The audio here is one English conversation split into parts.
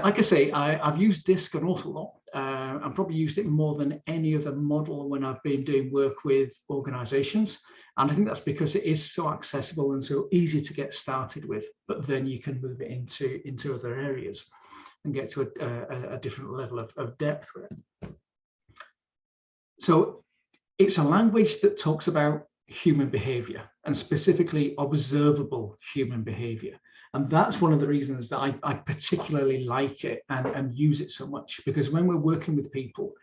like I say, I've used DISC an awful lot. I've probably used it more than any other model when I've been doing work with organizations. And I think that's because it is so accessible and so easy to get started with, but then you can move it into other areas and get to a different level of depth with it. So it's a language that talks about human behavior, and specifically observable human behavior. And that's one of the reasons that I particularly like it and use it so much, because when we're working with people,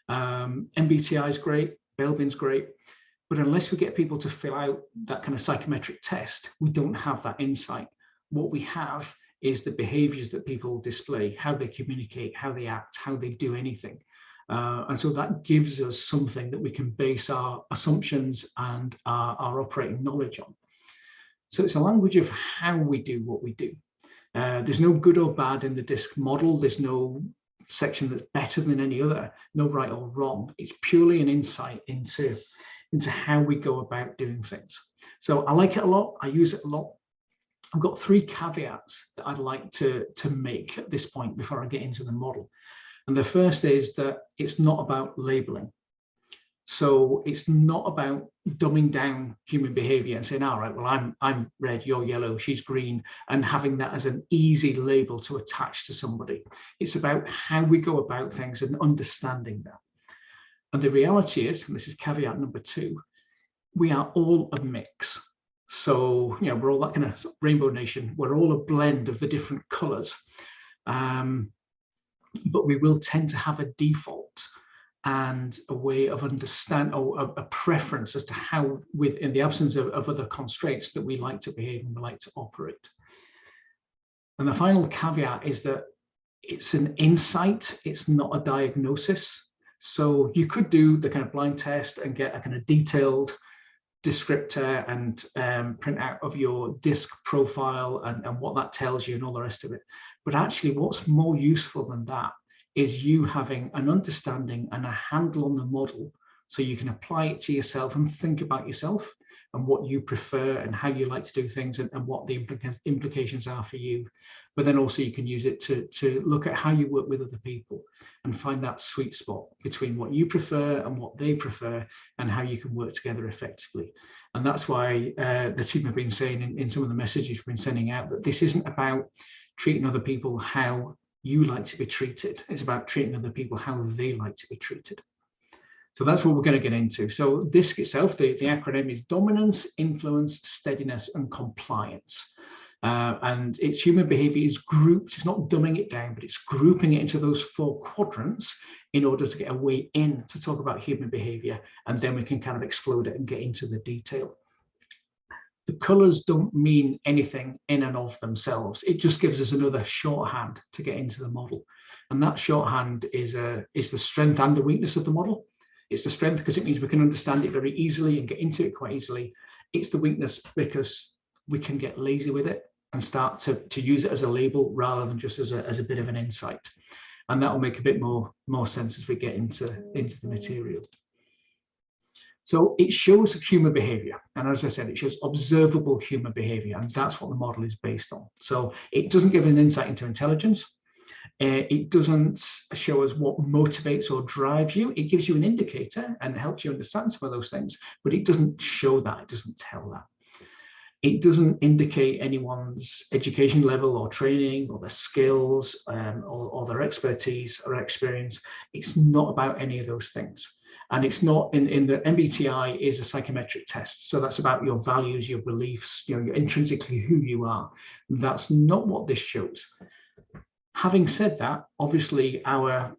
MBTI is great, Belbin's great, but unless we get people to fill out that kind of psychometric test, we don't have that insight. What we have is the behaviors that people display, how they communicate, how they act, how they do anything. And so that gives us something that we can base our assumptions and our operating knowledge on. So it's a language of how we do what we do. There's no good or bad in the DISC model. There's no section that's better than any other, no right or wrong. It's purely an insight into how we go about doing things. So I like it a lot. I use it a lot. I've got 3 caveats that I'd like to make at this point before I get into the model. And the first is that it's not about labeling. So it's not about dumbing down human behavior and saying, all right, well, I'm red, you're yellow, she's green, and having that as an easy label to attach to somebody. It's about how we go about things and understanding that. And the reality is, and this is caveat number 2, we are all a mix. So, you know, we're all that kind of rainbow nation. We're all a blend of the different colors. But we will tend to have a default and a way of understand, or a preference as to how, in the absence of other constraints, that we like to behave and we like to operate. And the final caveat is that it's an insight, it's not a diagnosis. So you could do the kind of blind test and get a kind of detailed descriptor and print out of your DISC profile and what that tells you and all the rest of it. But actually what's more useful than that is you having an understanding and a handle on the model, so you can apply it to yourself and think about yourself and what you prefer and how you like to do things and what the implications are for you. But then also you can use it to look at how you work with other people and find that sweet spot between what you prefer and what they prefer and how you can work together effectively. And that's why the team have been saying in some of the messages we've been sending out that this isn't about treating other people how you like to be treated. It's about treating other people how they like to be treated. So that's what we're going to get into. So DISC itself, the acronym is Dominance, Influence, Steadiness, and Compliance. And its human behavior is grouped. It's not dumbing it down, but it's grouping it into those 4 quadrants in order to get a way in to talk about human behavior. And then we can kind of explode it and get into the detail. The colors don't mean anything in and of themselves. It just gives us another shorthand to get into the model. And that shorthand is the strength and the weakness of the model. It's the strength because it means we can understand it very easily and get into it quite easily. It's the weakness because we can get lazy with it and start to use it as a label rather than just as a bit of an insight. And that will make a bit more sense as we get into the material. So it shows human behavior. And as I said, it shows observable human behavior. And that's what the model is based on. So it doesn't give an insight into intelligence. It doesn't show us what motivates or drives you. It gives you an indicator and helps you understand some of those things, but it doesn't show that. It doesn't tell that. It doesn't indicate anyone's education level or training or their skills or their expertise or experience. It's not about any of those things. And it's not in the MBTI is a psychometric test. So that's about your values, your beliefs, you know, you're intrinsically who you are. That's not what this shows. Having said that, obviously our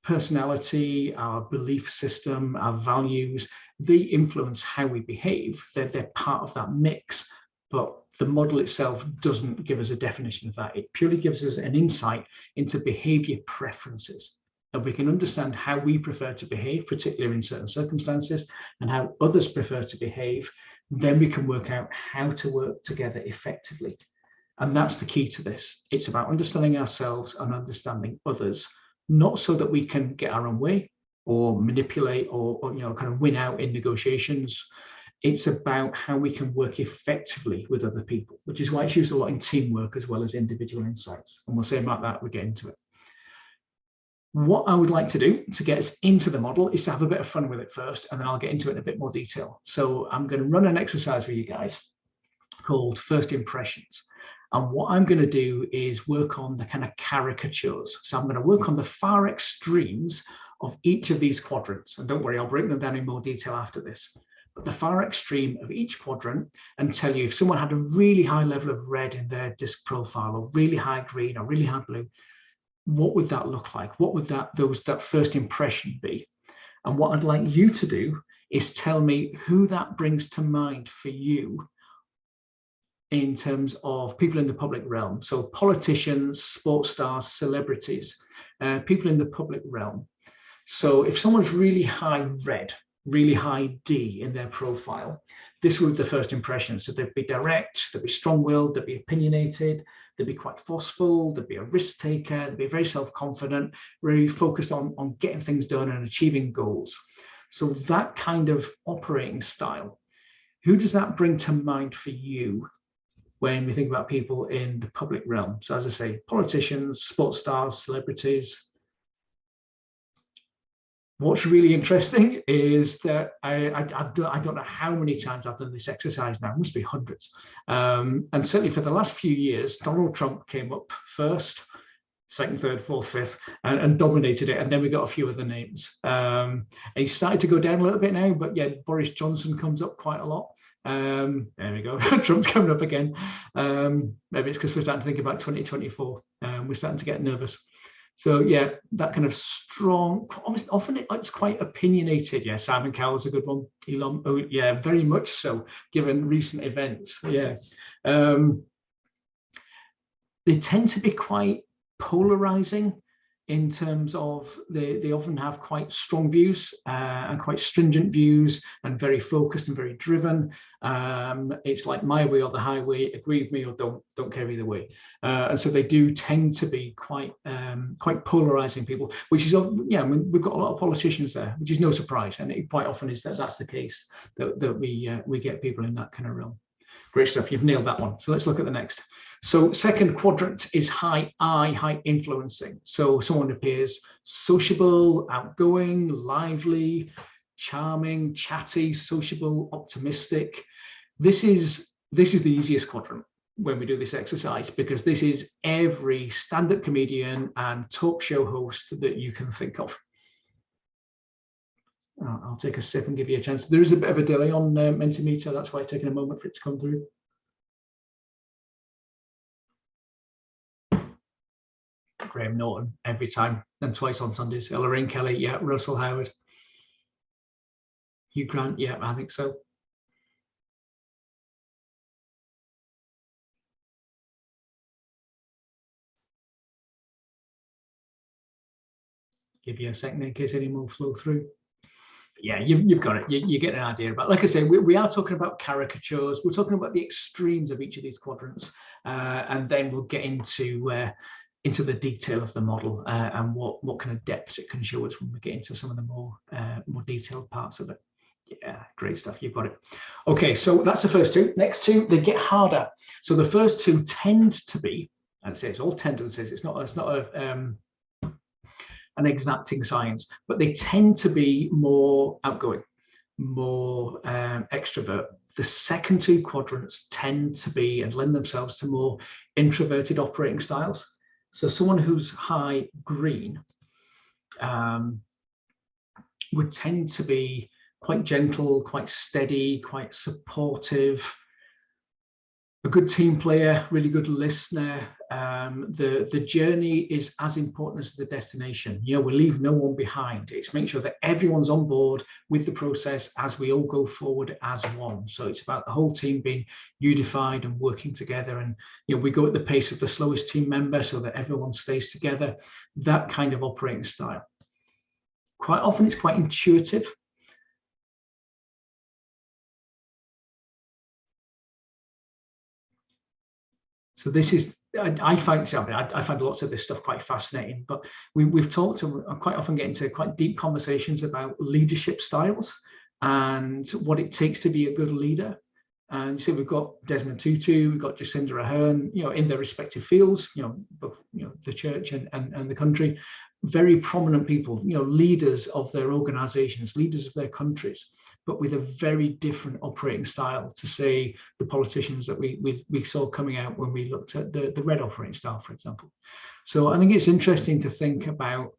personality, our belief system, our values, they influence how we behave. They're part of that mix, but the model itself doesn't give us a definition of that. It purely gives us an insight into behavior preferences. And we can understand how we prefer to behave, particularly in certain circumstances, and how others prefer to behave. Then we can work out how to work together effectively. And that's the key to this. It's about understanding ourselves and understanding others, not so that we can get our own way or manipulate or you know, kind of win out in negotiations. It's about how we can work effectively with other people, which is why it's used a lot in teamwork as well as individual insights. And we'll say about that, we'll get into it. What I would like to do to get us into the model is to have a bit of fun with it first, and then I'll get into it in a bit more detail. So I'm going to run an exercise with you guys called First Impressions. And what I'm going to do is work on the kind of caricatures. So I'm going to work on the far extremes of each of these quadrants. And don't worry, I'll break them down in more detail after this. But the far extreme of each quadrant, and tell you if someone had a really high level of red in their disk profile, or really high green, or really high blue, what would that look like? What would that first impression be? And what I'd like you to do is tell me who that brings to mind for you in terms of people in the public realm. So politicians, sports stars, celebrities, people in the public realm. So if someone's really high red, really high D in their profile, this would be the first impression. So they'd be direct, they'd be strong-willed, they'd be opinionated, they'd be quite forceful, they'd be a risk taker, they'd be very self-confident, really focused on getting things done and achieving goals. So that kind of operating style, who does that bring to mind for you when we think about people in the public realm? So as I say, politicians, sports stars, celebrities. What's really interesting is that I don't know how many times I've done this exercise now, it must be hundreds. And certainly for the last few years, Donald Trump came up first, second, third, fourth, fifth, and dominated it. And then we got a few other names. And he started to go down a little bit now, but yeah, Boris Johnson comes up quite a lot. There we go, Trump's coming up again. Maybe it's because we're starting to think about 2024. We're starting to get nervous. So yeah, that kind of strong, often it's quite opinionated. Yeah, Simon Cowell's a good one. Elon, oh yeah, very much so, given recent events. Yeah, they tend to be quite polarizing in terms of they often have quite strong views and quite stringent views and very focused and very driven. It's like my way or the highway, agree with me or don't care either way. And so they do tend to be quite polarizing people, which is, yeah, I mean, we've got a lot of politicians there, which is no surprise. And it quite often is that's the case, that we get people in that kind of realm. Great stuff, you've nailed that one. So let's look at the next. So second quadrant is high I, high influencing. So someone appears sociable, outgoing, lively, charming, chatty, sociable, optimistic. This is the easiest quadrant when we do this exercise, because this is every stand-up comedian and talk show host that you can think of. I'll take a sip and give you a chance. There is a bit of a delay on Mentimeter. That's why it's taking a moment for it to come through. Graham Norton every time, and twice on Sundays. Lorraine Kelly, yeah. Russell Howard. Hugh Grant, yeah, I think so. Give you a second in case any more flow through. Yeah, you've got it. You get an idea about it. Like I say, we are talking about caricatures. We're talking about the extremes of each of these quadrants, and then we'll get into the detail of the model and what kind of depths it can show us when we get into some of the more detailed parts of it. Yeah, great stuff. You've got it. Okay, so that's the first two. Next two, they get harder. So the first two tend to be, I'd say it's all tendencies. It's not an exacting science, but they tend to be more outgoing, more extrovert. The second two quadrants tend to be and lend themselves to more introverted operating styles. So someone who's high green would tend to be quite gentle, quite steady, quite supportive, a good team player, really good listener. The journey is as important as the destination. You know, we leave no one behind. It's make sure that everyone's on board with the process as we all go forward as one. So it's about the whole team being unified and working together. And you know, we go at the pace of the slowest team member so that everyone stays together. That kind of operating style. Quite often it's quite intuitive. So this is, I find lots of this stuff quite fascinating, but we've talked, and quite often get into quite deep conversations about leadership styles. and what it takes to be a good leader. And you see, we've got Desmond Tutu, we've got Jacinda Ardern, in their respective fields, both, the church and the country, very prominent people, leaders of their organizations, leaders of their countries, but with a very different operating style to, say, the politicians that we saw coming out when we looked at the Red operating style, for example. So I think it's interesting to think about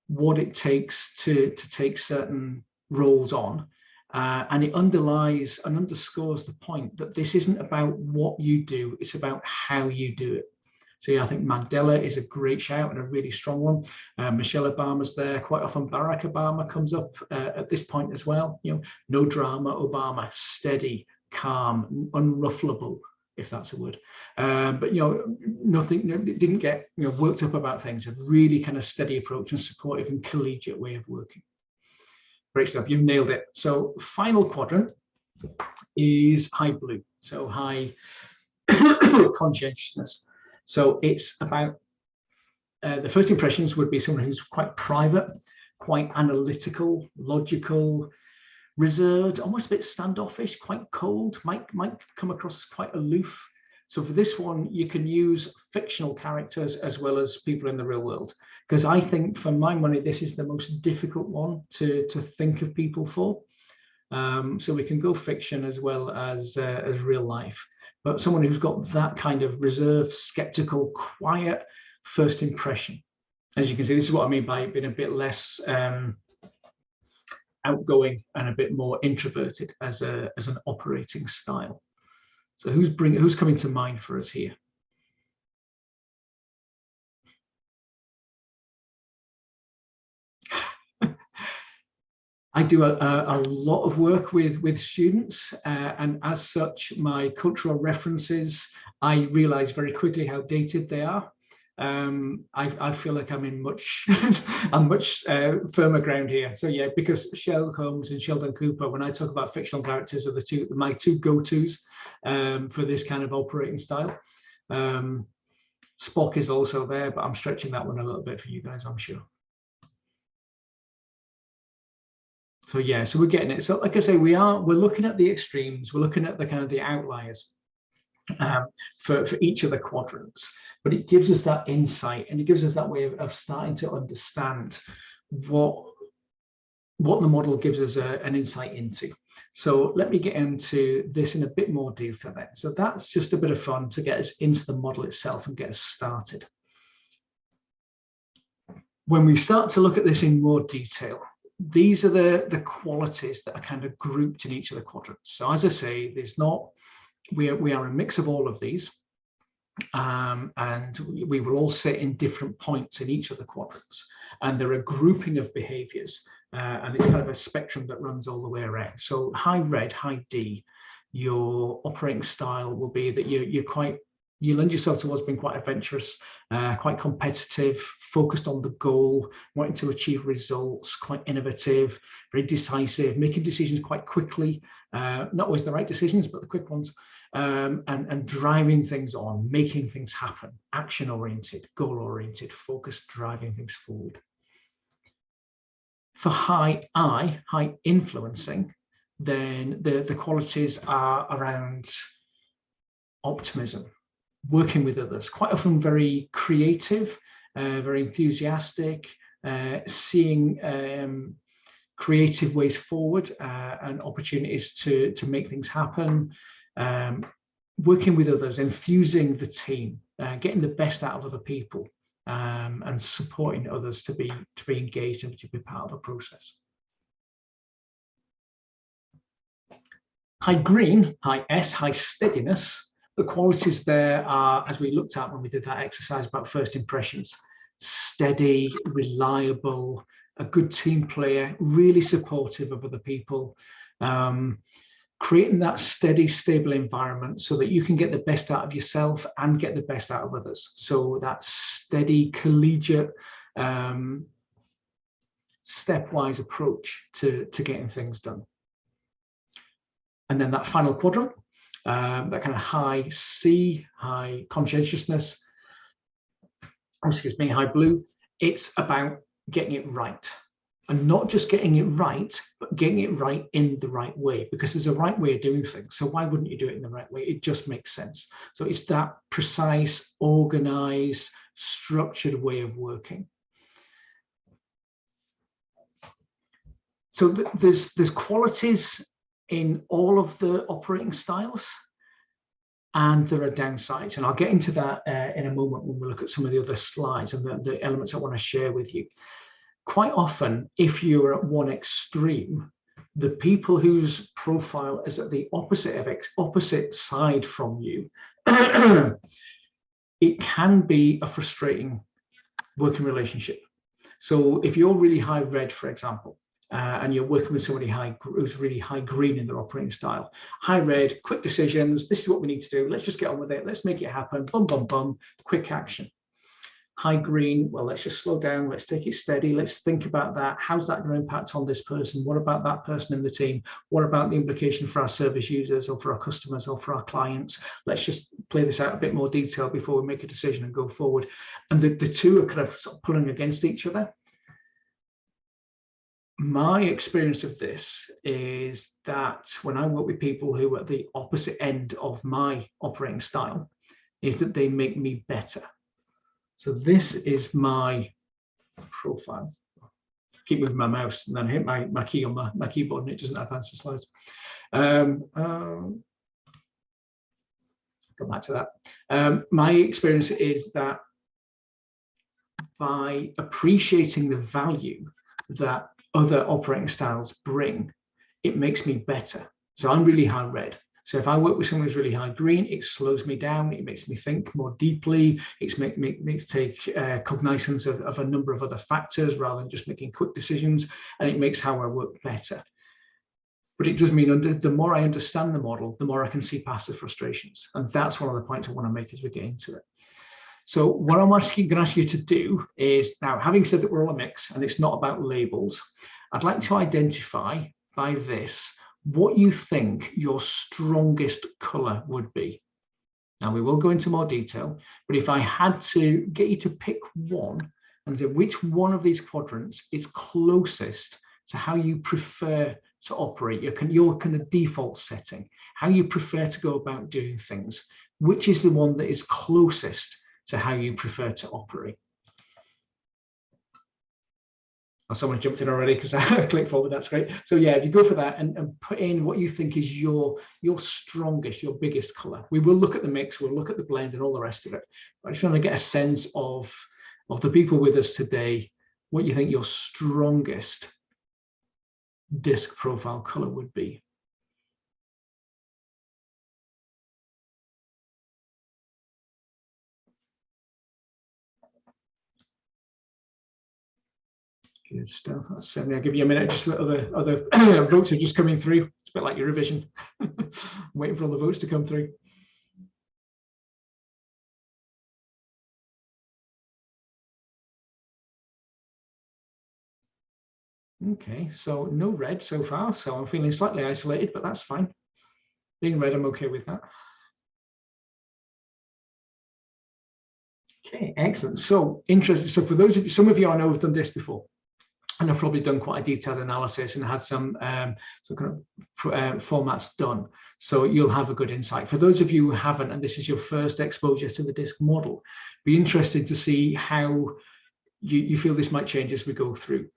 what it takes to take certain roles on. And it underlies and underscores the point that this isn't about what you do, it's about how you do it. So yeah, I think Mandela is a great shout and a really strong one. Michelle Obama's there. Quite often Barack Obama comes up at this point as well. No drama Obama, steady, calm, unruffleable, if that's a word. But nothing, didn't get worked up about things. A really kind of steady approach and supportive and collegiate way of working. Great stuff, you've nailed it. So final quadrant is high blue, so high conscientiousness. So it's about the first impressions would be someone who's quite private, quite analytical, logical, reserved, almost a bit standoffish, quite cold, might come across as quite aloof. So for this one, you can use fictional characters as well as people in the real world, because I think, for my money, this is the most difficult one to think of people for. So we can go fiction as well as real life, but someone who's got that kind of reserved, skeptical, quiet first impression. As you can see, this is what I mean by being a bit less outgoing and a bit more introverted as an operating style. So who's coming to mind for us here? I do a lot of work with students, and as such, my cultural references, I realize very quickly how dated they are. I feel like I'm in much firmer ground here. So yeah, because Sherlock Holmes and Sheldon Cooper, when I talk about fictional characters, are my two go-tos for this kind of operating style. Spock is also there, but I'm stretching that one a little bit for you guys, I'm sure. So yeah, so we're getting it. So like I say, we're looking at the extremes, we're looking at the kind of the outliers for each of the quadrants, but it gives us that insight, and it gives us that way of starting to understand what the model gives us an insight into. So let me get into this in a bit more detail then. So that's just a bit of fun to get us into the model itself and get us started. When we start to look at this in more detail, these are the qualities that are kind of grouped in each of the quadrants. So as I say, we are a mix of all of these, and we will all sit in different points in each of the quadrants, and they're a grouping of behaviors, and it's kind of a spectrum that runs all the way around. So high red, high D, your operating style will be that you lend yourself towards being quite adventurous, quite competitive, focused on the goal, wanting to achieve results, quite innovative, very decisive, making decisions quite quickly, not always the right decisions, but the quick ones, and driving things on, making things happen, action-oriented, goal-oriented, focused, driving things forward. For high I, high influencing, then the qualities are around optimism, working with others, quite often very creative, very enthusiastic, seeing creative ways forward and opportunities to make things happen, working with others, enthusing the team, getting the best out of other people, and supporting others to be engaged and to be part of a process. High green, high S, high steadiness. The qualities there are, as we looked at when we did that exercise about first impressions, steady, reliable, a good team player, really supportive of other people, creating that steady, stable environment so that you can get the best out of yourself and get the best out of others. So that steady, collegiate, stepwise approach to getting things done. And then that final quadrant, that kind of high C, high conscientiousness, excuse me, high blue, it's about getting it right. And not just getting it right, but getting it right in the right way, because there's a right way of doing things. So why wouldn't you do it in the right way? It just makes sense. So it's that precise, organized, structured way of working. So there's qualities in all of the operating styles, and there are downsides. And I'll get into that in a moment when we look at some of the other slides and the elements I want to share with you. Quite often, if you're at one extreme, the people whose profile is at the opposite side from you, it can be a frustrating working relationship. So if you're really high red, for example, and you're working with somebody who's really high green in their operating style, high red, quick decisions, this is what we need to do, let's just get on with it, let's make it happen, bum, bum, bum, quick action. High green, well, let's just slow down, let's take it steady, let's think about that. How's that going to impact on this person? What about that person in the team? What about the implication for our service users or for our customers or for our clients? Let's just play this out a bit more detail before we make a decision and go forward. And the two are kind of sort of pulling against each other. My experience of this is that when I work with people who are at the opposite end of my operating style, is that they make me better. So this is my profile. Keep moving my mouse and then I hit my key on my keyboard and it doesn't advance the slides. Go back to that. My experience is that by appreciating the value that other operating styles bring, it makes me better. So I'm really high red. So if I work with someone who's really high green, it slows me down. It makes me think more deeply. It makes me take cognizance of a number of other factors rather than just making quick decisions. And it makes how I work better. But it does mean the more I understand the model, the more I can see past the frustrations. And that's one of the points I want to make as we get into it. So what I'm going to ask you to do is, now, having said that we're all a mix and it's not about labels, I'd like to identify by this what you think your strongest color would be. Now, we will go into more detail, but if I had to get you to pick one and say which one of these quadrants is closest to how you prefer to operate, your kind of default setting, how you prefer to go about doing things, which is the one that is closest to how you prefer to operate? Oh, someone jumped in already because I clicked forward. That's great. So yeah, if you go for that and put in what you think is your strongest, your biggest color. We will look at the mix, we'll look at the blend and all the rest of it. But I just want to get a sense of the people with us today, what you think your strongest disc profile color would be. Good stuff. That's 70. I'll give you a minute. Just let other votes are just coming through. It's a bit like Eurovision. Waiting for all the votes to come through. Okay, so no red so far. So I'm feeling slightly isolated, but that's fine. Being red, I'm okay with that. Okay, excellent. So interesting. So for those of you, some of you I know have done this before. And I've probably done quite a detailed analysis and had some kind of formats done. So you'll have a good insight. For those of you who haven't, and this is your first exposure to the DISC model, be interested to see how you feel this might change as we go through.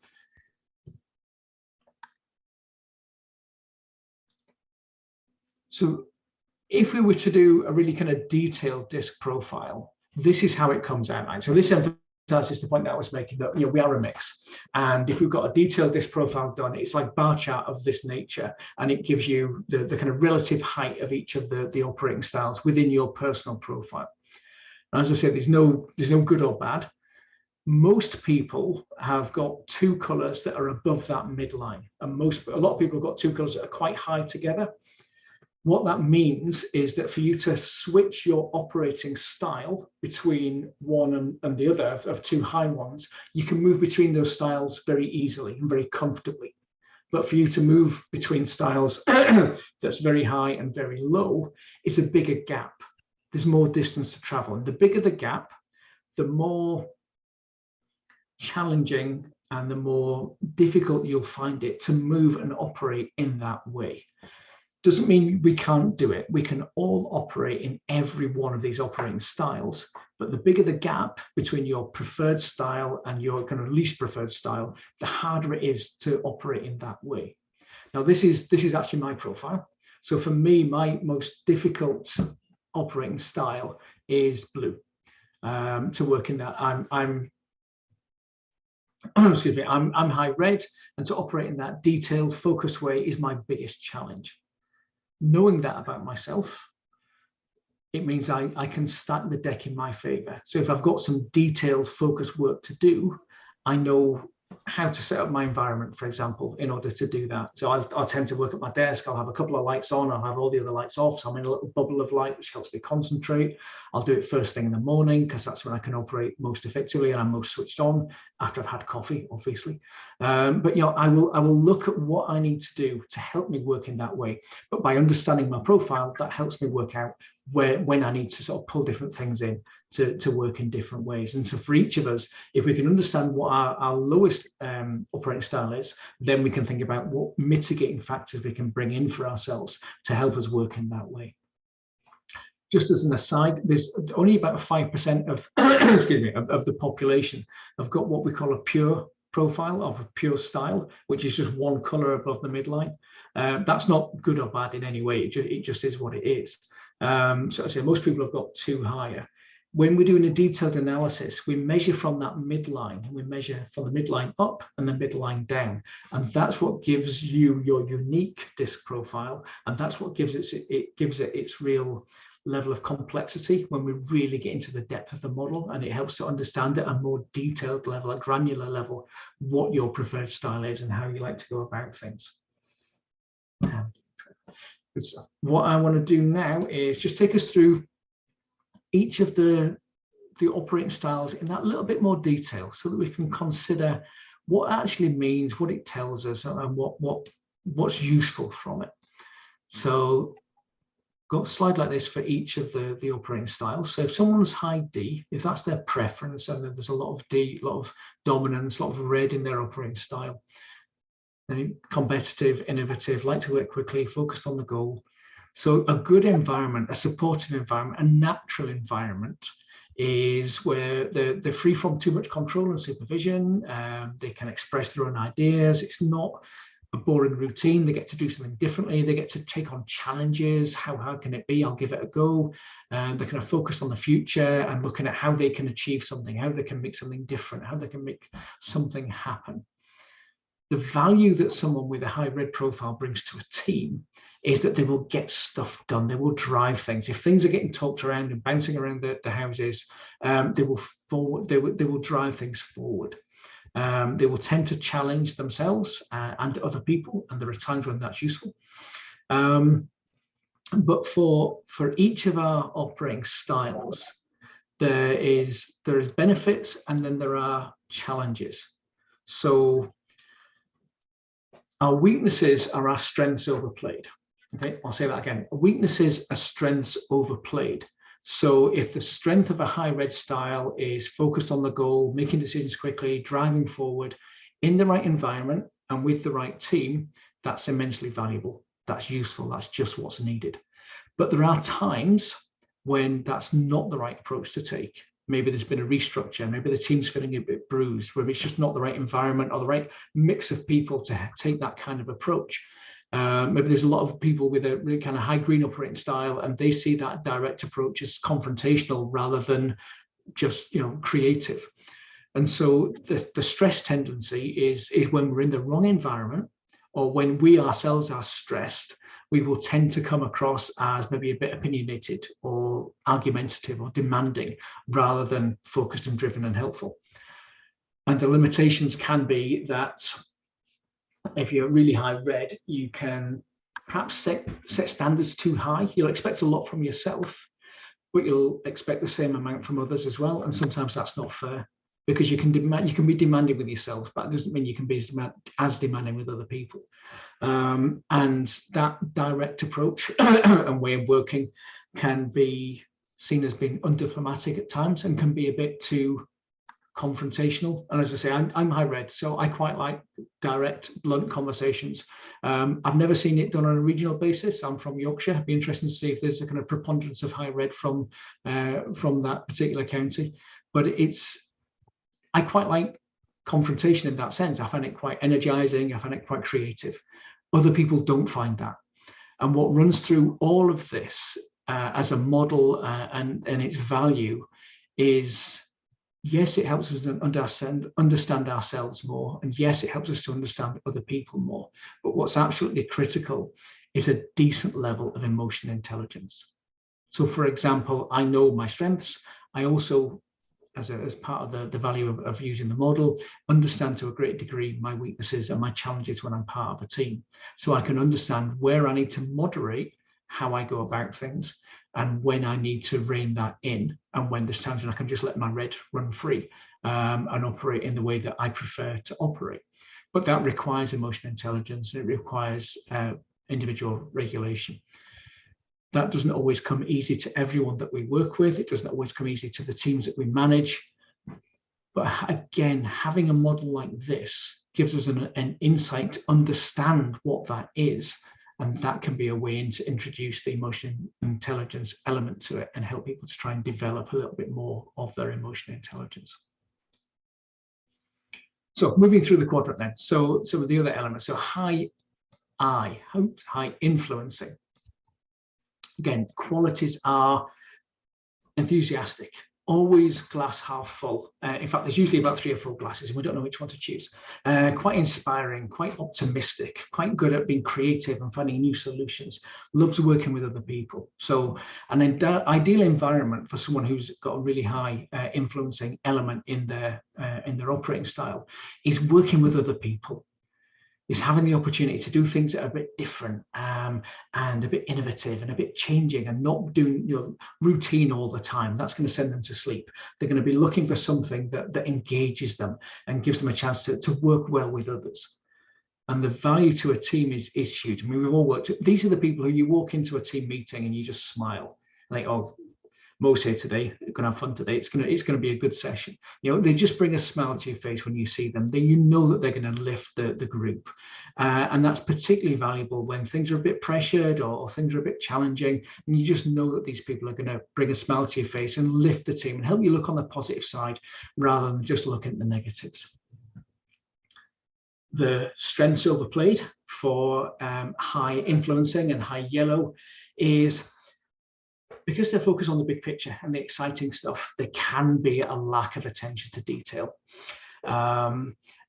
So if we were to do a really kind of detailed DISC profile, this is how it comes out. Right? So this is the point that I was making, that we are a mix, and if we've got a detailed DISC profile done, it's like bar chart of this nature, and it gives you the kind of relative height of each of the operating styles within your personal profile. And as I said, there's no good or bad. Most people have got two colors that are above that midline, and a lot of people have got two colors that are quite high together. What that means is that for you to switch your operating style between one and the other of two high ones, you can move between those styles very easily and very comfortably. But for you to move between styles that's very high and very low, it's a bigger gap. There's more distance to travel. And the bigger the gap, the more challenging and the more difficult you'll find it to move and operate in that way. Doesn't mean we can't do it. We can all operate in every one of these operating styles, but the bigger the gap between your preferred style and your kind of least preferred style, the harder it is to operate in that way. Now, this is actually my profile. So for me, my most difficult operating style is blue. To work in that, I'm excuse me, I'm high red, and to operate in that detailed, focused way is my biggest challenge. Knowing that about myself, it means I can stack the deck in my favor. So if I've got some detailed, focused work to do, I know how to set up my environment, for example, in order to do that. So I'll tend to work at my desk. I'll have a couple of lights on. I'll have all the other lights off. So I'm in a little bubble of light, which helps me concentrate. I'll do it first thing in the morning because that's when I can operate most effectively and I'm most switched on, after I've had coffee, obviously. But I will look at what I need to do to help me work in that way. But by understanding my profile, that helps me work out when I need to sort of pull different things in to work in different ways. And so for each of us, if we can understand what our lowest operating style is, then we can think about what mitigating factors we can bring in for ourselves to help us work in that way. Just as an aside, there's only about 5% of excuse me, of the population have got what we call a pure profile, of a pure style, which is just one color above the midline. That's not good or bad in any way. It just is what it is. So I say most people have got two higher. When we're doing a detailed analysis, we measure from that midline, and we measure from the midline up and the midline down. And that's what gives you your unique disc profile. And that's what gives it its real level of complexity when we really get into the depth of the model, and it helps to understand at a more detailed level, a granular level, what your preferred style is and how you like to go about things. What I want to do now is just take us through each of the operating styles in that little bit more detail, so that we can consider what it actually means, what it tells us, and what's useful from it. So got a slide like this for each of the operating styles. So if someone's high D, if that's their preference, and there's a lot of D, a lot of dominance, a lot of red in their operating style, competitive, innovative, like to work quickly, focused on the goal. So a good environment, a supportive environment, a natural environment is where they're free from too much control and supervision. They can express their own ideas. It's not a boring routine. They get to do something differently. They get to take on challenges. How hard can it be? I'll give it a go. They're kind of focused on the future and looking at how they can achieve something, how they can make something different, how they can make something happen. The value that someone with a high red profile brings to a team is that they will get stuff done. They will drive things. If things are getting talked around and bouncing around the houses, they will drive things forward. They will tend to challenge themselves and other people, and there are times when that's useful. But for each of our operating styles, there is benefits and then there are challenges. So our weaknesses are our strengths overplayed. Okay, I'll say that again. Weaknesses are strengths overplayed. So if the strength of a high red style is focused on the goal, making decisions quickly, driving forward in the right environment and with the right team, that's immensely valuable. That's useful. That's just what's needed. But there are times when that's not the right approach to take. Maybe there's been a restructure, maybe the team's feeling a bit bruised, where it's just not the right environment or the right mix of people to take that kind of approach. Maybe there's a lot of people with a really kind of high green operating style, and they see that direct approach as confrontational rather than just creative. And so the stress tendency is when we're in the wrong environment, or when we ourselves are stressed, we will tend to come across as maybe a bit opinionated or argumentative or demanding rather than focused and driven and helpful. And the limitations can be that if you're really high red, you can perhaps set standards too high. You'll expect a lot from yourself, but you'll expect the same amount from others as well. And sometimes that's not fair, because you can be demanding with yourself, but it doesn't mean you can be as demanding with other people. And that direct approach and way of working can be seen as being undiplomatic at times, and can be a bit too confrontational. And as I say, I'm high red, so I quite like direct, blunt conversations. I've never seen it done on a regional basis. I'm from Yorkshire. It'd be interesting to see if there's a kind of preponderance of high red from that particular county. But I quite like confrontation in that sense. I find it quite energizing. I find it quite creative. Other people don't find that. And what runs through all of this as a model and its value is, yes, it helps us to understand ourselves more. And yes, it helps us to understand other people more. But what's absolutely critical is a decent level of emotional intelligence. So for example, I know my strengths. I also, as part of the value of using the model, understand to a great degree my weaknesses and my challenges when I'm part of a team. So I can understand where I need to moderate how I go about things and when I need to rein that in, and when there's times when I can just let my red run free and operate in the way that I prefer to operate. But that requires emotional intelligence, and it requires individual regulation. That doesn't always come easy to everyone that we work with. It doesn't always come easy to the teams that we manage. But again, having a model like this gives us an insight to understand what that is. And that can be a way to introduce the emotional intelligence element to it and help people to try and develop a little bit more of their emotional intelligence. So moving through the quadrant then. So some of the other elements. So high influencing. Again, qualities are enthusiastic, always glass half full. In fact, there's usually about 3 or 4 glasses and we don't know which one to choose. Quite inspiring, quite optimistic, quite good at being creative and finding new solutions, loves working with other people. So an ideal environment for someone who's got a really high influencing element in their operating style is working with other people. Is having the opportunity to do things that are a bit different and a bit innovative and a bit changing, and not doing routine all the time. That's going to send them to sleep. They're going to be looking for something that engages them and gives them a chance to work well with others. And the value to a team is huge. I mean, we've all worked. These are the people who you walk into a team meeting and you just smile, like, oh, Mo's here today, we're going to have fun today. It's going to be a good session. They just bring a smile to your face when you see them. Then you know that they're going to lift the group. And that's particularly valuable when things are a bit pressured or things are a bit challenging. And you just know that these people are going to bring a smile to your face and lift the team and help you look on the positive side rather than just looking at the negatives. The strengths overplayed for high influencing and high yellow is, because they're focused on the big picture and the exciting stuff, there can be a lack of attention to detail.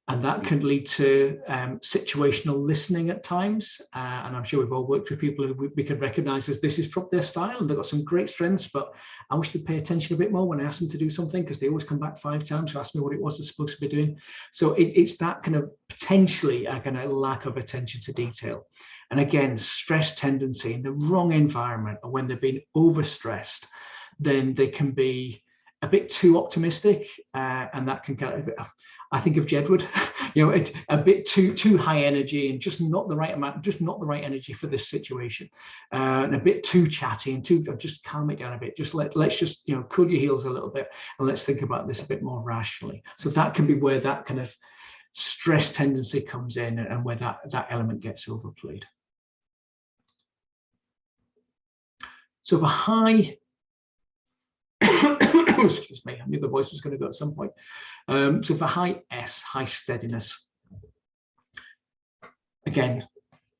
And that can lead to situational listening at times. And I'm sure we've all worked with people who we can recognize as this is probably their style and they've got some great strengths, but I wish they'd pay attention a bit more when I ask them to do something, because they always come back 5 times to ask me what it was they're supposed to be doing. So it's that kind of potentially a kind of lack of attention to detail. And again, stress tendency in the wrong environment, or when they've been overstressed, then they can be a bit too optimistic, and that can kind of, I think of Jedward, it's a bit too high energy and just not the right amount, just not the right energy for this situation, and a bit too chatty and just calm it down a bit. Just let's just cool your heels a little bit and let's think about this a bit more rationally. So that can be where that kind of stress tendency comes in and where that element gets overplayed. So for high, excuse me, I knew the voice was going to go at some point. So for high S, high steadiness. Again,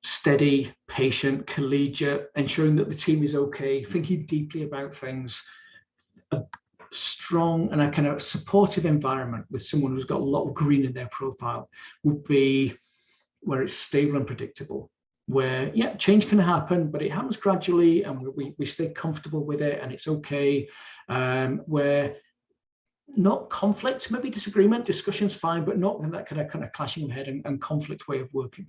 steady, patient, collegiate, ensuring that the team is okay, thinking deeply about things. A strong and a kind of supportive environment with someone who's got a lot of green in their profile would be where it's stable and predictable. Where, yeah, change can happen, but it happens gradually and we stay comfortable with it and it's okay. Where not conflict, maybe disagreement, discussion's fine, but not that kind of clashing of head and conflict way of working.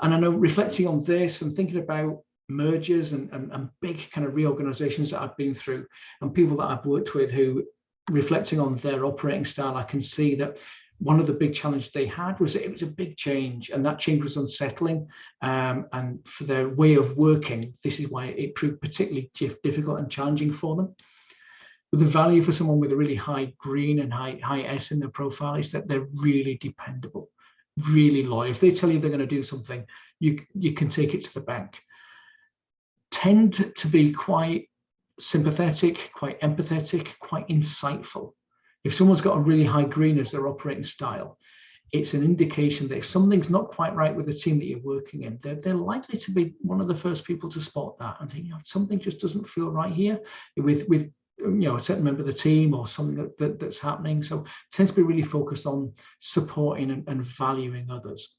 And I know, reflecting on this and thinking about mergers and big kind of reorganizations that I've been through, and people that I've worked with who, reflecting on their operating style, I can see that one of the big challenges they had was that it was a big change, and that change was unsettling. And for their way of working, this is why it proved particularly difficult and challenging for them. But the value for someone with a really high green and high S in their profile is that they're really dependable, really loyal. If they tell you they're going to do something, you can take it to the bank. Tend to be quite sympathetic, quite empathetic, quite insightful. If someone's got a really high green as their operating style, it's an indication that if something's not quite right with the team that you're working in, they're likely to be one of the first people to spot that and think, something just doesn't feel right here with a certain member of the team or something that's happening. So it tends to be really focused on supporting and valuing others.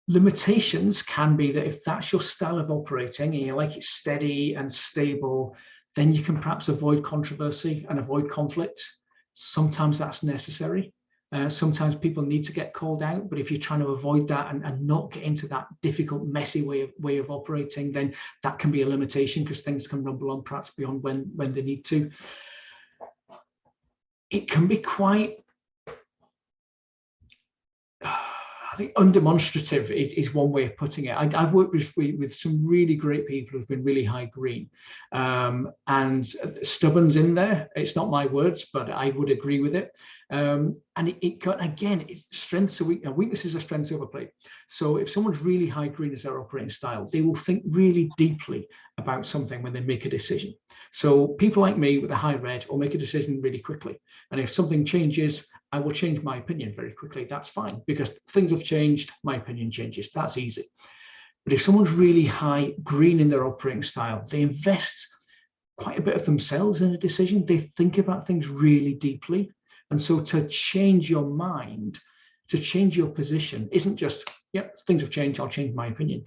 Limitations can be that if that's your style of operating and you like it steady and stable, then you can perhaps avoid controversy and avoid conflict. Sometimes that's necessary. Sometimes people need to get called out, but if you're trying to avoid that and not get into that difficult, messy way of operating, then that can be a limitation because things can rumble on perhaps beyond when they need to. It can be quite, I think undemonstrative is one way of putting it. I've worked with some really great people who've been really high green, and stubborn's in there. It's not my words, but I would agree with it. And it got, again, it's strengths and weaknesses are strengths overplayed. So if someone's really high green as their operating style, they will think really deeply about something when they make a decision. So people like me with a high red will make a decision really quickly. And if something changes, I will change my opinion very quickly. That's fine because things have changed, my opinion changes. That's easy. But if someone's really high green in their operating style, they invest quite a bit of themselves in a decision. They think about things really deeply. And so to change your mind, to change your position isn't just, yep, things have changed, I'll change my opinion.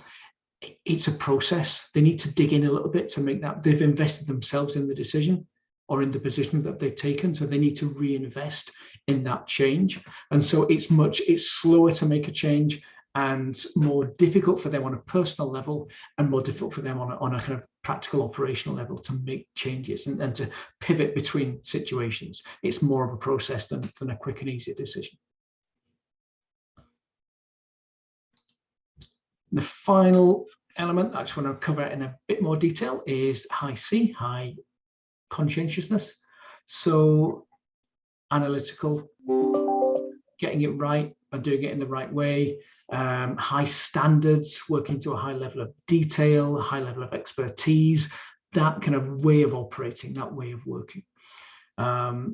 It's a process. They need to dig in a little bit to make that. They've invested themselves in the decision or in the position that they've taken. So they need to reinvest in that change. And so it's slower to make a change and more difficult for them on a personal level and more difficult for them on a kind of practical operational level to make changes and to pivot between situations. It's more of a process than a quick and easy decision. The final element I just want to cover in a bit more detail is high C, high conscientiousness. So analytical, getting it right and doing it in the right way, high standards, working to a high level of detail, a high level of expertise, that kind of way of operating, that way of working.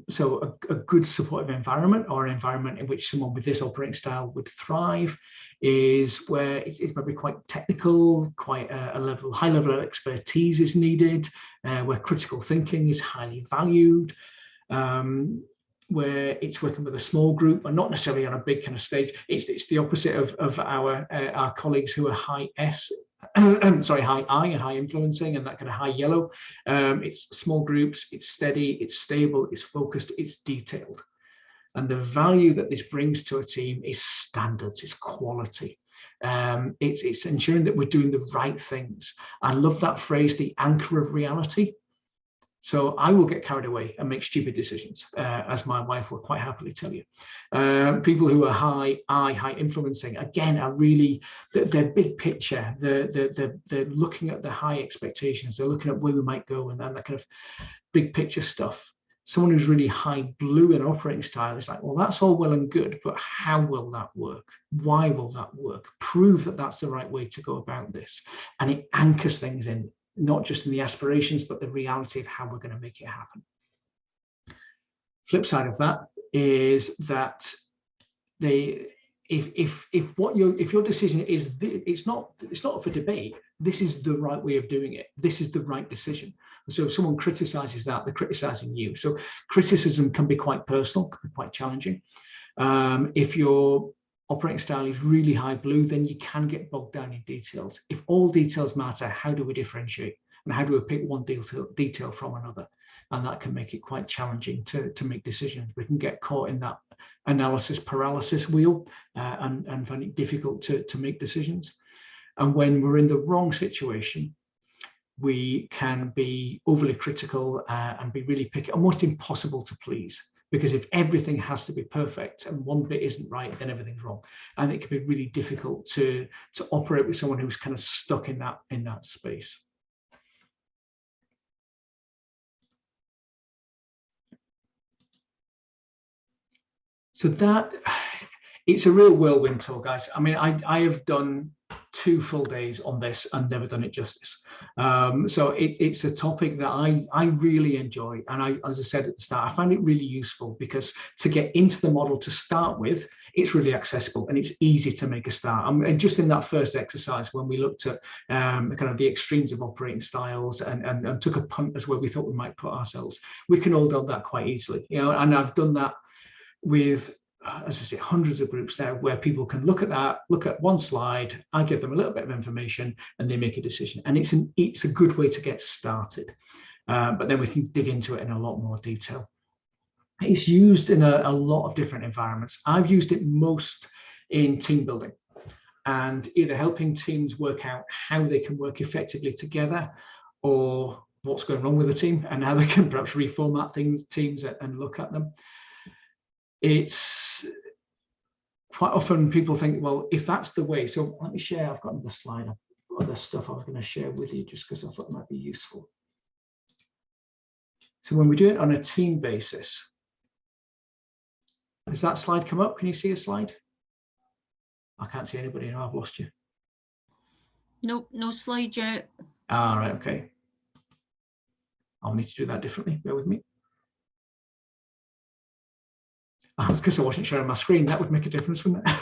So a good supportive environment or an environment in which someone with this operating style would thrive is where it's maybe quite technical, quite a high level of expertise is needed, where critical thinking is highly valued, where it's working with a small group and not necessarily on a big kind of stage. It's the opposite of our colleagues who are high S, high I and high influencing and that kind of high yellow. It's small groups, it's steady, it's stable, it's focused, it's detailed. And the value that this brings to a team is standards, it's quality. It's ensuring that we're doing the right things. I love that phrase, the anchor of reality. So I will get carried away and make stupid decisions, as my wife will quite happily tell you. People who are high influencing, again, are really, they're big picture. They're looking at the high expectations. They're looking at where we might go and that kind of big picture stuff. Someone who's really high blue in operating style is like, well, that's all well and good, but how will that work? Why will that work? Prove that that's the right way to go about this. And it anchors things in, not just in the aspirations, but the reality of how we're going to make it happen. Flip side of that is that if your decision is, it's not for debate, this is the right way of doing it, this is the right decision. So if someone criticizes that, they're criticizing you. So criticism can be quite personal, can be quite challenging. If your operating style is really high blue, then you can get bogged down in details. If all details matter, how do we differentiate? And how do we pick one detail from another? And that can make it quite challenging to make decisions. We can get caught in that analysis paralysis wheel and find it difficult to make decisions. And when we're in the wrong situation, we can be overly critical and be really picky, almost impossible to please. Because if everything has to be perfect and one bit isn't right, then everything's wrong. And it can be really difficult to operate with someone who's kind of stuck in that space. So that, it's a real whirlwind tour, guys. I mean, I have done 2 full days on this and never done it justice. So it's a topic that I really enjoy. And as I said at the start, I find it really useful because to get into the model to start with, it's really accessible and it's easy to make a start. And just in that first exercise, when we looked at kind of the extremes of operating styles and took a punt as where we thought we might put ourselves, we can all do that quite easily. And I've done that with, as I say, hundreds of groups now where people can look at one slide, I give them a little bit of information and they make a decision. And it's a good way to get started. But then we can dig into it in a lot more detail. It's used in a lot of different environments. I've used it most in team building and either helping teams work out how they can work effectively together or what's going wrong with the team and how they can perhaps reformat teams and look at them. It's quite often people think, well, if that's the way, so let me share, I've got another slide of other stuff I was going to share with you just because I thought it might be useful. So when we do it on a team basis, has that slide come up? Can you see a slide? I can't see anybody now, I've lost you. Nope, no slide yet. All right, okay. I'll need to do that differently, bear with me. Because I wasn't sharing my screen, that would make a difference, wouldn't it?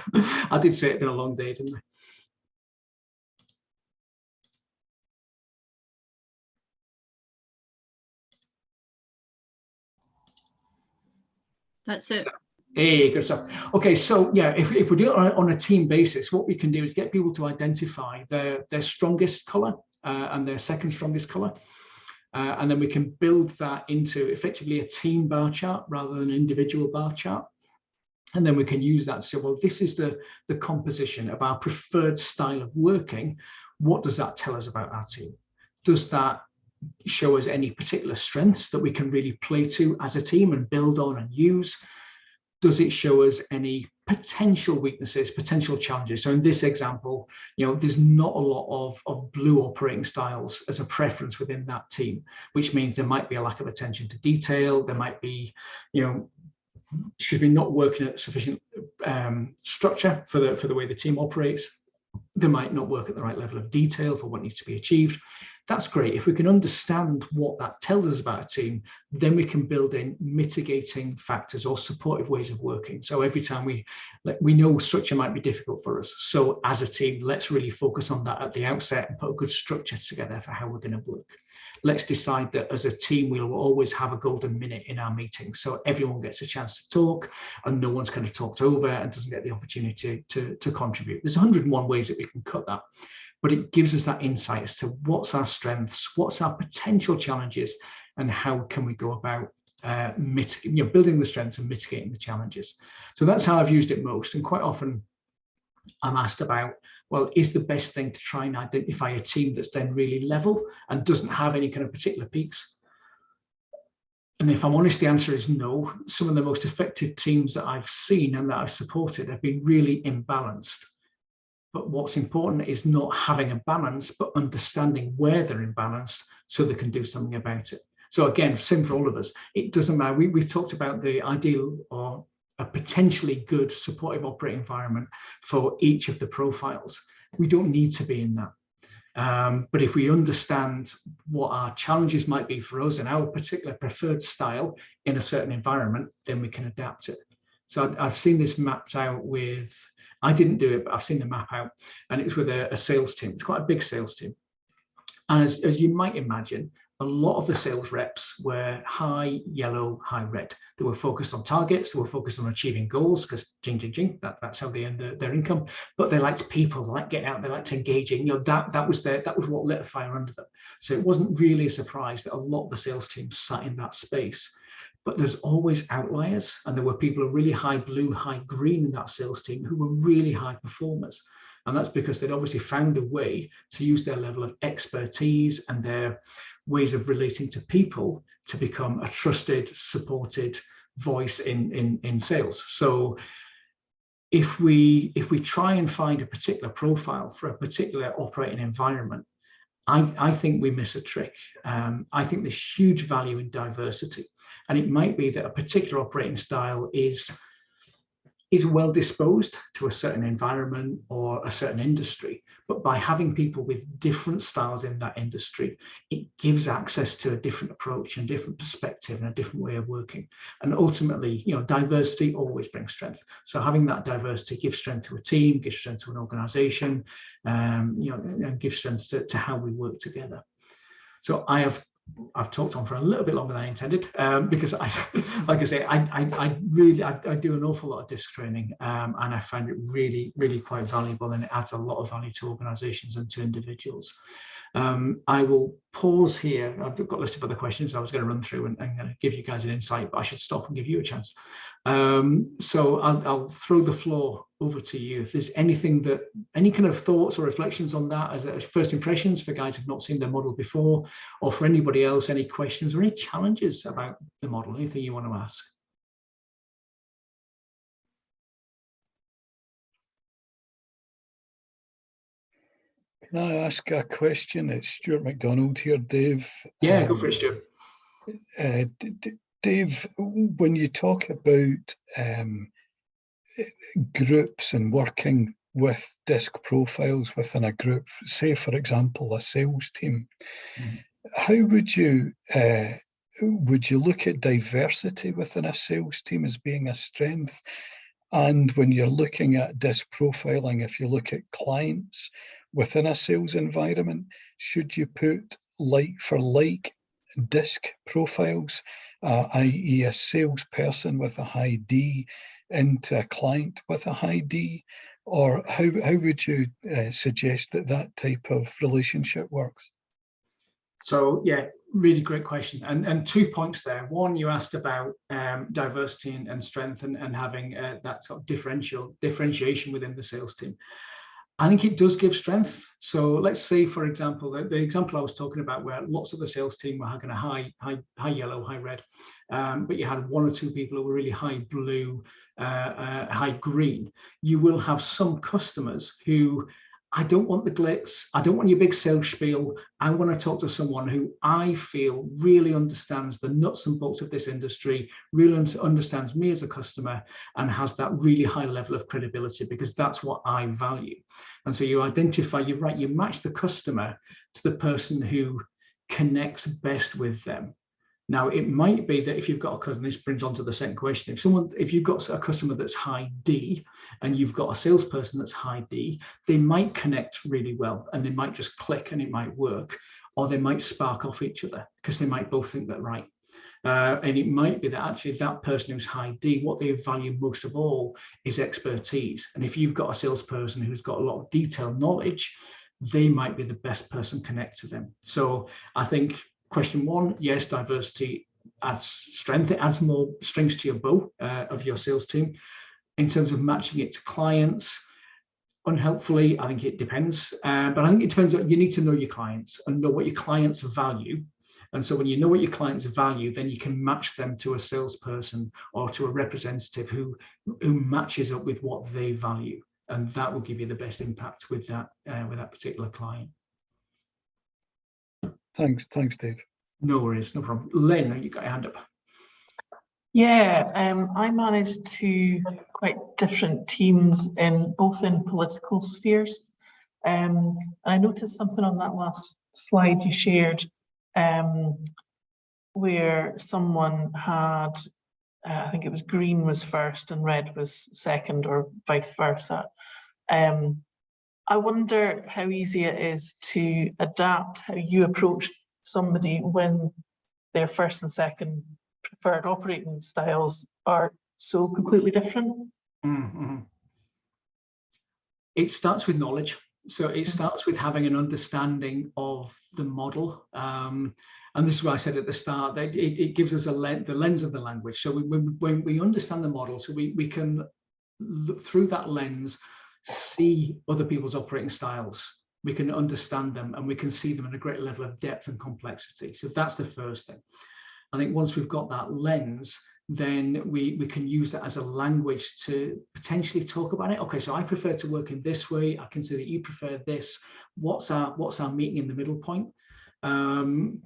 I did say it'd been a long day, didn't I? That's it. Hey, good stuff. Okay, so yeah, if we do it on a team basis, what we can do is get people to identify their strongest color and their second strongest color. And then we can build that into effectively a team bar chart rather than an individual bar chart. And then we can use that to say, well, this is the composition of our preferred style of working. What does that tell us about our team? Does that show us any particular strengths that we can really play to as a team and build on and use? Does it show us any potential weaknesses, potential challenges? So in this example, there's not a lot of blue operating styles as a preference within that team, which means there might be a lack of attention to detail. There might be, not working at sufficient structure for the way the team operates. They might not work at the right level of detail for what needs to be achieved. That's great. If we can understand what that tells us about a team, then we can build in mitigating factors or supportive ways of working. So every time we know structure might be difficult for us. So as a team, let's really focus on that at the outset and put a good structure together for how we're going to work. Let's decide that as a team, we'll always have a golden minute in our meetings. So everyone gets a chance to talk and no one's kind of talked over and doesn't get the opportunity to contribute. There's 101 ways that we can cut that. But it gives us that insight as to what's our strengths, what's our potential challenges, and how can we go about building the strengths and mitigating the challenges. So that's how I've used it most. And quite often I'm asked about, well, is the best thing to try and identify a team that's then really level and doesn't have any kind of particular peaks? And if I'm honest, the answer is no. Some of the most effective teams that I've seen and that I've supported have been really imbalanced. But what's important is not having a balance, but understanding where they're imbalanced so they can do something about it. So again, same for all of us. It doesn't matter. We've talked about the ideal or a potentially good supportive operating environment for each of the profiles. We don't need to be in that. But if we understand what our challenges might be for us and our particular preferred style in a certain environment, then we can adapt it. So I've seen this mapped out with, I didn't do it, but I've seen the map out, and it was with a sales team. It's quite a big sales team. And as you might imagine, a lot of the sales reps were high yellow, high red. They were focused on targets. They were focused on achieving goals because that's how they earn their income. But they liked people. They liked getting out. They liked engaging. That was what lit a fire under them. So it wasn't really a surprise that a lot of the sales team sat in that space. But there's always outliers, and there were people who were really high blue, high green in that sales team who were really high performers. And that's because they'd obviously found a way to use their level of expertise and their ways of relating to people to become a trusted, supported voice in sales. So if we try and find a particular profile for a particular operating environment, I think we miss a trick. I think there's huge value in diversity. And it might be that a particular operating style is is well disposed to a certain environment or a certain industry, but by having people with different styles in that industry, it gives access to a different approach and different perspective and a different way of working. And ultimately, diversity always brings strength. So having that diversity gives strength to a team, gives strength to an organization, and gives strength to how we work together. So I've talked on for a little bit longer than I intended, because like I say, I do an awful lot of DISC training, and I find it really, really quite valuable, and it adds a lot of value to organizations and to individuals. I will pause here. I've got a list of other questions I was going to run through and give you guys an insight, but I should stop and give you a chance. So I'll throw the floor over to you. If there's any kind of thoughts or reflections on that as first impressions for guys who've not seen the model before, or for anybody else, any questions or any challenges about the model, anything you want to ask? Can I ask a question? It's Stuart McDonald here, Dave. Yeah, go for it, Stuart. Dave, when you talk about groups and working with DISC profiles within a group, say for example a sales team, how would you look at diversity within a sales team as being a strength? And when you're looking at DISC profiling, if you look at clients within a sales environment, should you put like for like DISC profiles, i.e. a salesperson with a high D into a client with a high D? Or how would you suggest that type of relationship works? So yeah, really great question. And 2 points there. One, you asked about diversity and strength and having that sort of differentiation within the sales team. I think it does give strength. So let's say, for example, the example I was talking about where lots of the sales team were having a high yellow, high red, but you had 1 or 2 people who were really high blue, high green. You will have some customers who, I don't want the glitz, I don't want your big sales spiel. I want to talk to someone who I feel really understands the nuts and bolts of this industry, really understands me as a customer, and has that really high level of credibility, because that's what I value. And so you identify, you're right, you match the customer to the person who connects best with them. Now, it might be that if you've got a customer, this brings on to the second question, if you've got a customer that's high D and you've got a salesperson that's high D, they might connect really well and they might just click and it might work, or they might spark off each other because they might both think they're right. And it might be that actually that person who's high D, what they value most of all is expertise. And if you've got a salesperson who's got a lot of detailed knowledge, they might be the best person connect to them. So I think question 1, yes, diversity adds strength. It adds more strings to your bow of your sales team. In terms of matching it to clients, unhelpfully, I think it depends. But I think it depends. You need to know your clients and know what your clients value. And so when you know what your clients value, then you can match them to a salesperson or to a representative who matches up with what they value. And that will give you the best impact with that particular client. Thanks, Dave. No worries, no problem. Len, you got your hand up. Yeah, I managed 2 quite different teams both in political spheres. And I noticed something on that last slide you shared, where someone had, I think it was green was first and red was second, or vice versa. I wonder how easy it is to adapt how you approach somebody when their first and second preferred operating styles are so completely different. Mm-hmm. It starts with knowledge. So it starts with having an understanding of the model. And this is what I said at the start, that it gives us the lens of the language. So when we understand the model, so we can look through that lens, see other people's operating styles. We can understand them and we can see them at a great level of depth and complexity. So that's the first thing. I think once we've got that lens, then we can use that as a language to potentially talk about it. Okay, so I prefer to work in this way. I can see that you prefer this. What's our meeting in the middle point? And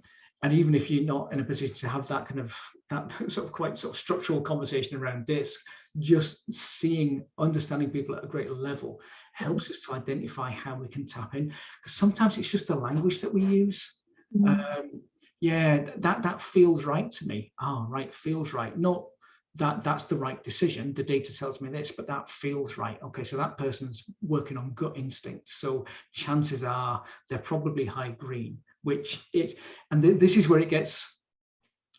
even if you're not in a position to have that sort of quite structural conversation around DISC, just understanding people at a greater level helps us to identify how we can tap in, because sometimes it's just the language that we use. Yeah, that feels right to me. Oh, right, feels right. Not that's the right decision. The data tells me this, but that feels right. Okay, so that person's working on gut instinct. So chances are they're probably high green, which this is where it gets,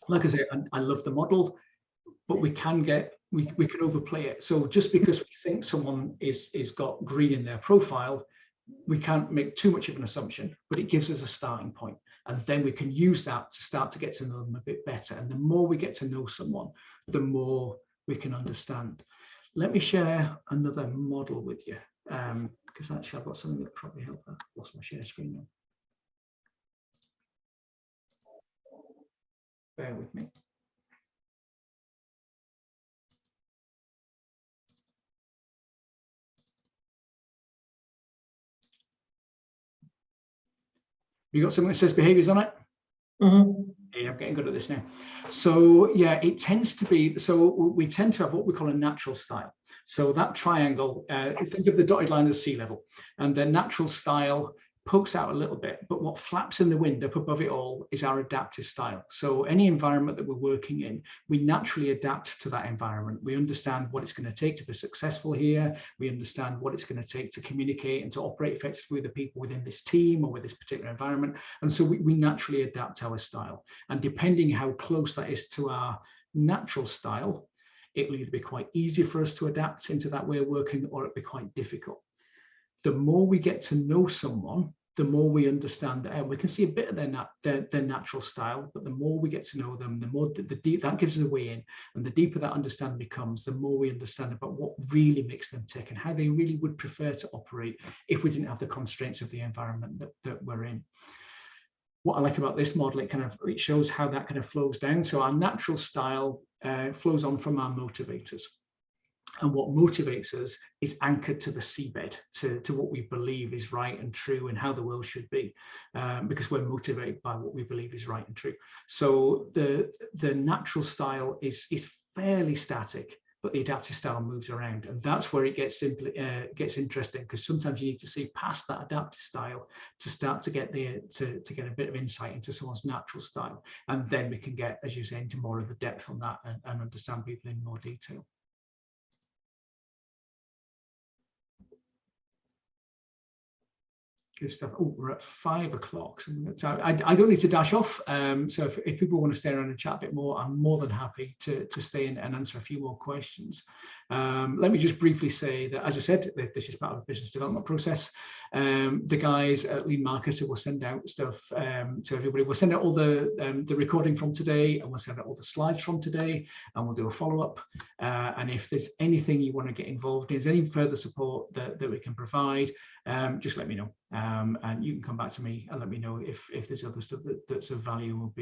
like I say, I love the model, but we can overplay it. So just because we think someone is got green in their profile, we can't make too much of an assumption, but it gives us a starting point. And then we can use that to start to get to know them a bit better. And the more we get to know someone, the more we can understand. Let me share another model with you, because actually I've got something that probably help. I lost my share screen now. Bear with me. You got something that says behaviors on it? Mm-hmm. Yeah, I'm getting good at this now. So yeah, it tends to be, so we tend to have what we call a natural style. So that triangle, think of the dotted line as sea level, and the natural style pokes out a little bit, but what flaps in the wind up above it all is our adaptive style. So any environment that we're working in, we naturally adapt to that environment. We understand what it's going to take to be successful here. We understand what it's going to take to communicate and to operate effectively with the people within this team or with this particular environment. And so we naturally adapt our style. And depending how close that is to our natural style, it will either be quite easy for us to adapt into that way of working, or it'll be quite difficult. The more we get to know someone, the more we understand, and we can see a bit of their natural style, but the more we get to know them, the more that gives us a way in, and the deeper that understanding becomes, the more we understand about what really makes them tick and how they really would prefer to operate if we didn't have the constraints of the environment that we're in. What I like about this model, it shows how that kind of flows down. So our natural style flows on from our motivators. And what motivates us is anchored to the seabed, to what we believe is right and true and how the world should be, because we're motivated by what we believe is right and true. So the natural style is fairly static, but the adaptive style moves around, and that's where it gets interesting, because sometimes you need to see past that adaptive style to start to get to get a bit of insight into someone's natural style, and then we can get, as you say, into more of the depth on that and understand people in more detail. Good stuff. Oh, we're at 5 o'clock. So I don't need to dash off. So if people want to stay around and chat a bit more, I'm more than happy to stay in and answer a few more questions. Let me just briefly say that, as I said, this is part of the business development process. The guys at Lean Marketer will send out stuff to everybody. We'll send out all the recording from today, and we'll send out all the slides from today, and we'll do a follow-up. And if there's anything you want to get involved in, any further support that we can provide, just let me know. And you can come back to me and let me know if there's other stuff that's of value.